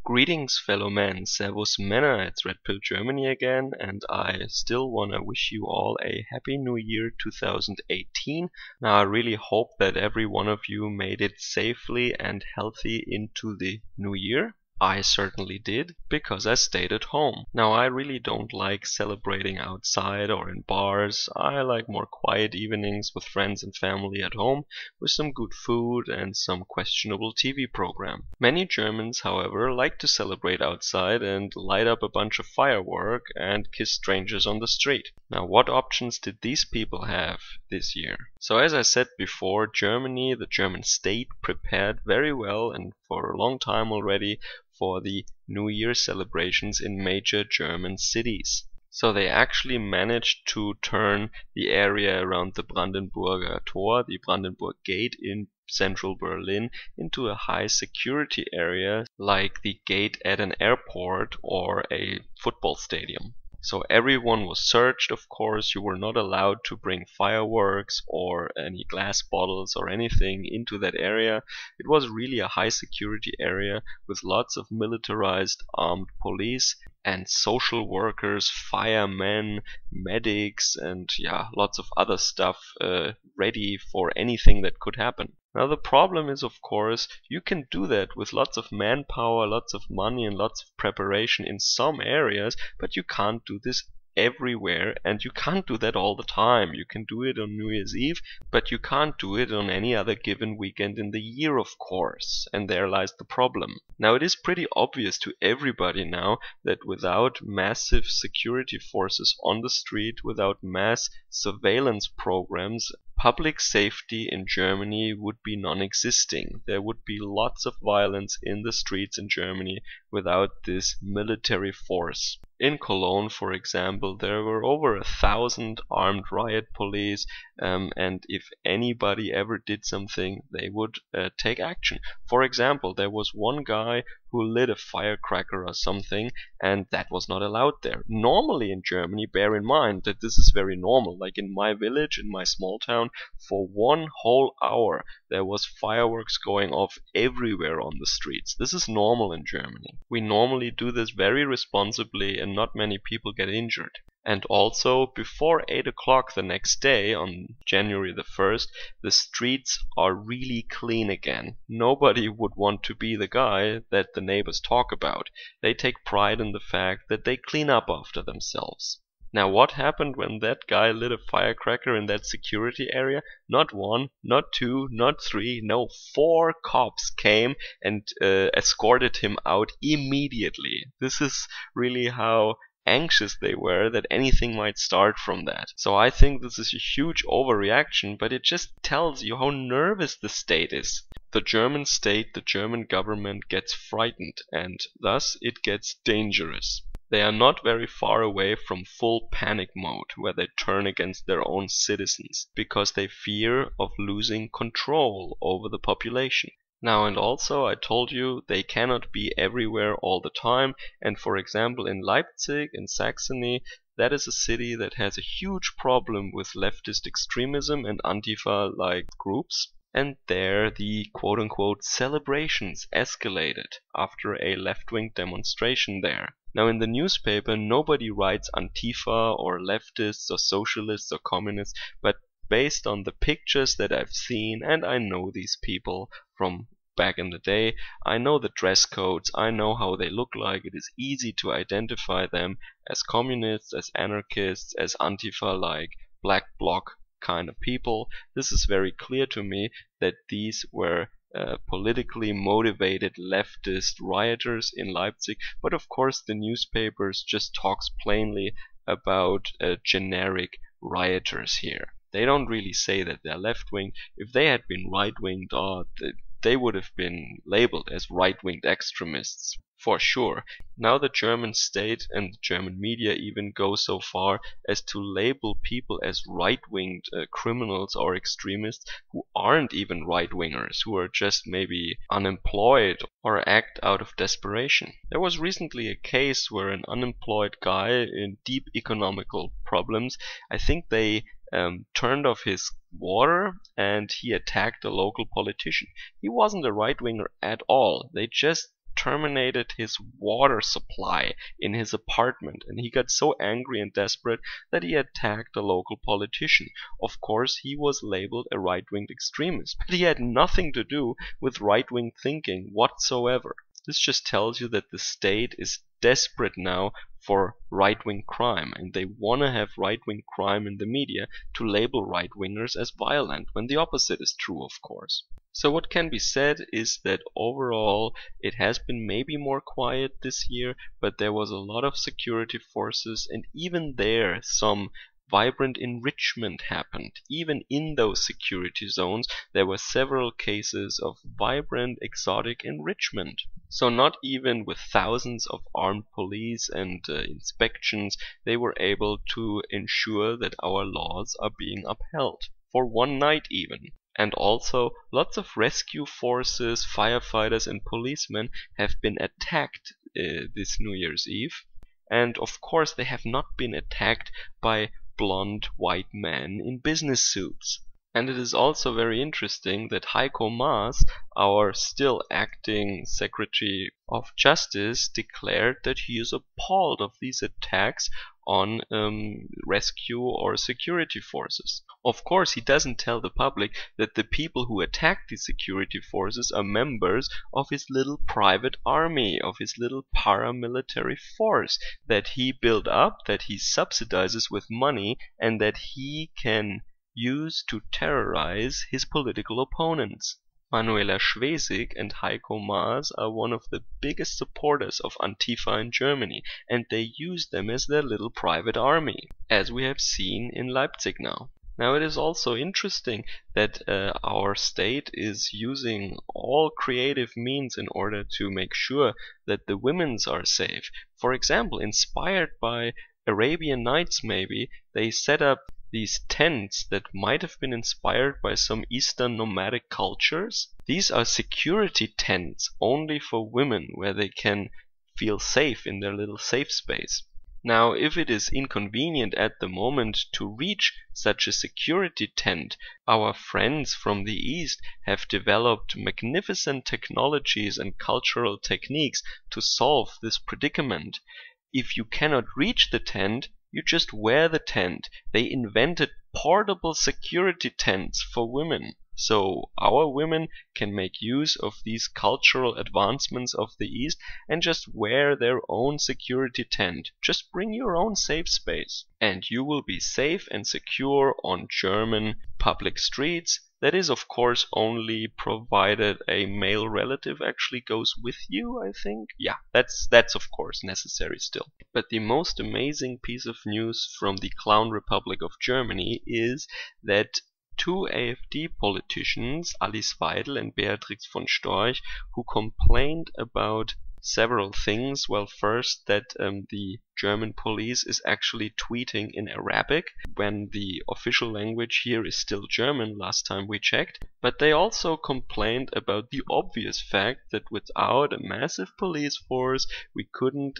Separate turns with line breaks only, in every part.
Greetings, fellow men. Servus Männer. It's Red Pill Germany again, and I still want to wish you all a happy new year 2018. Now, I really hope that every one of you made it safely and healthy into the new year. I certainly did, because I stayed at home. Now, I really don't like celebrating outside or in bars. I like more quiet evenings with friends and family at home, with some good food and some questionable TV program. Many Germans, however, like to celebrate outside and light up a bunch of firework and kiss strangers on the street. Now, what options did these people have this year? So, as I said before, Germany, the German state, prepared very well and for a long time already for the New Year celebrations in major German cities. So they actually managed to turn the area around the Brandenburger Tor, the Brandenburg Gate in central Berlin, into a high security area like the gate at an airport or a football stadium. So everyone was searched, of course. You were not allowed to bring fireworks or any glass bottles or anything into that area. It was really a high security area with lots of militarized armed police and social workers, firemen, medics, and lots of other stuff ready for anything that could happen. Now the problem is, of course, you can do that with lots of manpower, lots of money, and lots of preparation in some areas, but you can't do this everywhere, and you can't do that all the time. You can do it on New Year's Eve, but you can't do it on any other given weekend in the year, of course, and there lies the problem. Now, it is pretty obvious to everybody now that without massive security forces on the street, without mass surveillance programs, public safety in Germany would be non-existing. There would be lots of violence in the streets in Germany without this military force. In Cologne, for example, there were over 1,000 armed riot police, and if anybody ever did something, they would take action. For example, there was one guy who lit a firecracker or something, and that was not allowed there. Normally in Germany, bear in mind that this is very normal. Like in my village, in my small town, for 1 whole hour there was fireworks going off everywhere on the streets. This is normal in Germany. We normally do this very responsibly and not many people get injured. And also, before 8 o'clock the next day, on January the 1st, the streets are really clean again. Nobody would want to be the guy that the neighbors talk about. They take pride in the fact that they clean up after themselves. Now, what happened when that guy lit a firecracker in that security area? Not 1, not 2, not 3, no, 4 cops came and escorted him out immediately. This is really how anxious they were that anything might start from that. So I think this is a huge overreaction, but it just tells you how nervous the state is. The German state, the German government gets frightened, and thus it gets dangerous. They are not very far away from full panic mode, where they turn against their own citizens, because they fear of losing control over the population. Now, and also, I told you, they cannot be everywhere all the time, and for example in Leipzig, in Saxony, that is a city that has a huge problem with leftist extremism and Antifa-like groups. And there the quote-unquote celebrations escalated after a left-wing demonstration there. Now, in the newspaper, nobody writes Antifa or leftists or socialists or communists, but based on the pictures that I've seen, and I know these people from back in the day, I know the dress codes, I know how they look like, it is easy to identify them as communists, as anarchists, as Antifa-like black bloc kind of people. This is very clear to me that these were politically motivated leftist rioters in Leipzig, but of course the newspapers just talks plainly about generic rioters here. They don't really say that they're left-wing. If they had been right-winged, they would have been labeled as right-winged extremists, for sure. Now the German state and the German media even go so far as to label people as right-winged criminals or extremists who aren't even right-wingers, who are just maybe unemployed or act out of desperation. There was recently a case where an unemployed guy in deep economical problems, I think they turned off his water and he attacked a local politician. He wasn't a right-winger at all. They just terminated his water supply in his apartment, and he got so angry and desperate that he attacked a local politician. Of course, he was labeled a right-wing extremist, but he had nothing to do with right-wing thinking whatsoever. This just tells you that the state is desperate now for right-wing crime, and they want to have right-wing crime in the media to label right-wingers as violent, when the opposite is true, of course. So what can be said is that overall it has been maybe more quiet this year, but there was a lot of security forces, and even there some vibrant enrichment happened. Even in those security zones, there were several cases of vibrant exotic enrichment. So not even with thousands of armed police and inspections, they were able to ensure that our laws are being upheld. For one night even. And also, lots of rescue forces, firefighters and policemen have been attacked this New Year's Eve. And of course they have not been attacked by blonde white men in business suits. And it is also very interesting that Heiko Maas, our still acting Secretary of Justice, declared that he is appalled of these attacks on rescue or security forces. Of course, he doesn't tell the public that the people who attack these security forces are members of his little private army, of his little paramilitary force that he built up, that he subsidizes with money, and that he can use to terrorize his political opponents. Manuela Schwesig and Heiko Maas are one of the biggest supporters of Antifa in Germany, and they use them as their little private army, as we have seen in Leipzig now. Now it is also interesting that our state is using all creative means in order to make sure that the women's are safe. For example, inspired by Arabian Nights maybe, they set up these tents that might have been inspired by some Eastern nomadic cultures. These are security tents only for women, where they can feel safe in their little safe space. Now, if it is inconvenient at the moment to reach such a security tent, our friends from the East have developed magnificent technologies and cultural techniques to solve this predicament. If you cannot reach the tent, you just wear the tent. They invented portable security tents for women. So our women can make use of these cultural advancements of the East and just wear their own security tent. Just bring your own safe space. And you will be safe and secure on German public streets. That is, of course, only provided a male relative actually goes with you, I think. Yeah, that's of course necessary still. But the most amazing piece of news from the Clown Republic of Germany is that two AfD politicians, Alice Weidel and Beatrix von Storch, who complained about several things. Well, first, that the German police is actually tweeting in Arabic when the official language here is still German last time we checked. But they also complained about the obvious fact that without a massive police force we couldn't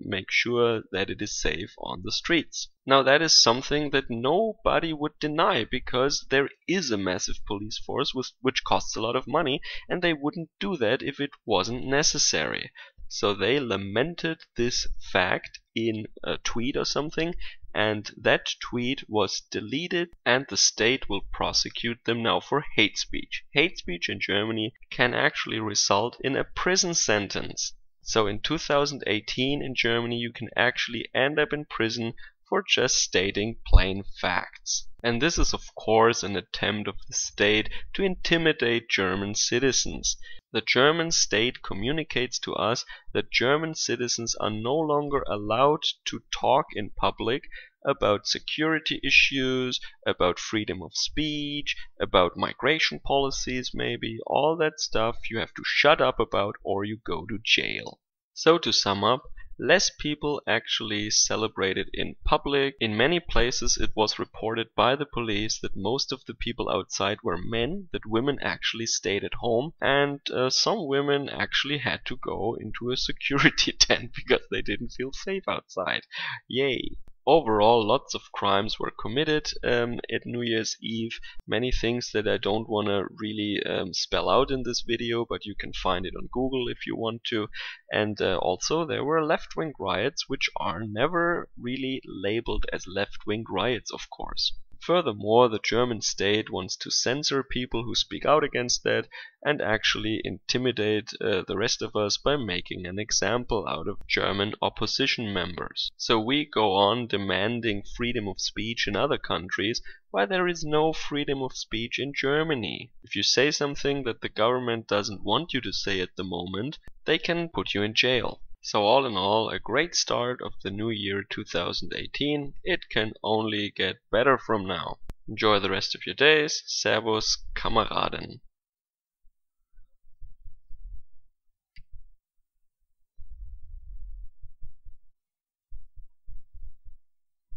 make sure that it is safe on the streets. Now that is something that nobody would deny, because there is a massive police force which costs a lot of money, and they wouldn't do that if it wasn't necessary. So they lamented this fact in a tweet or something, and that tweet was deleted, and the state will prosecute them now for hate speech. Hate speech in Germany can actually result in a prison sentence. So in 2018 in Germany you can actually end up in prison for just stating plain facts. And this is of course an attempt of the state to intimidate German citizens. The German state communicates to us that German citizens are no longer allowed to talk in public about security issues, about freedom of speech, about migration policies maybe. All that stuff you have to shut up about or you go to jail. So to sum up, less people actually celebrated in public. In many places it was reported by the police that most of the people outside were men, that women actually stayed at home, and some women actually had to go into a security tent because they didn't feel safe outside. Yay! Overall, lots of crimes were committed at New Year's Eve. Many things that I don't want to really spell out in this video, but you can find it on Google if you want to. And also there were left-wing riots, which are never really labeled as left-wing riots, of course. Furthermore, the German state wants to censor people who speak out against that and actually intimidate the rest of us by making an example out of German opposition members. So we go on demanding freedom of speech in other countries while there is no freedom of speech in Germany. If you say something that the government doesn't want you to say at the moment, they can put you in jail. So all in all, a great start of the new year 2018. It can only get better from now. Enjoy the rest of your days. Servus, Kameraden.